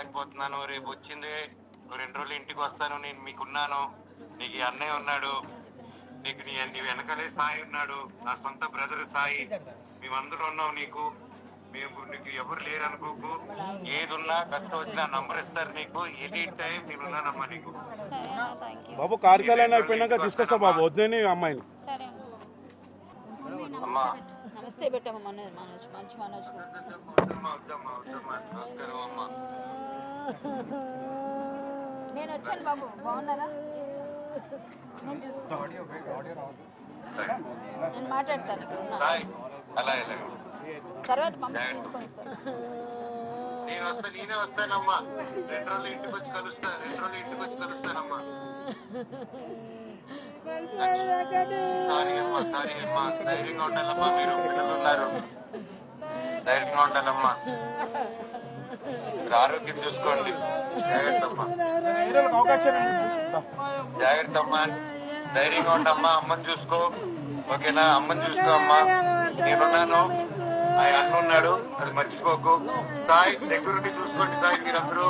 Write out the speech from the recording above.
రాలేకపోతున్నాను, రేపు వచ్చింది 2 రోజులు ఇంటికి వస్తాను, నేను మీకున్నాను, నీకు ఈ అన్నయ్య ఉన్నాడు, నీకు నీ వెనకలే సాయి ఉన్నాడు, నా సొంత బ్రదర్ సాయి, మేమందరూ ఉన్నాం నీకు, నీకు ఎవరు లేరు అనుకోకు, ఏది ఉన్నా కష్టం వచ్చినా నంబర్ ఇస్తారు నీకు, ఎనీ టైం నేను ఉన్నానమ్మా నీకు. బాబు కార్యాలయం అయిపోయినాక తీసుకొస్తా బాబు, వద్దని అమ్మాయిని. అమ్మా నమస్తే పెట్టమ్మ మనోజ్, మంచి మనోజ్. నమస్కారం అమ్మా. నేను వచ్చాను బాబు, బాగున్నారా? నేను మాట్లాడతాను ఇక్కడ ఉన్నా. అలా తర్వాత మమ్మల్ని తీసుకొని నేనే వస్తానమ్మా, 2 రోజులు ఇంటికి వచ్చి కలుస్తానమ్మా. సారీ అమ్మా, ధైర్యంగా ఉండాలమ్మా, మీరు పిల్లలు ఉన్నారు, ధైర్యంగా ఉండాలమ్మా, మీరు ఆరోగ్యం చూసుకోండి, జాగ్రత్త అమ్మా, ధైర్యంగా ఉండమ్మా, అమ్మని చూసుకో, ఓకేనా? అమ్మని చూసుకో అమ్మా, నేనున్నాను, ఆ అన్న ఉన్నాడు, అది మర్చిపోకు. సాయి దగ్గరుండి చూసుకోండి సాయి, మీరందరూ.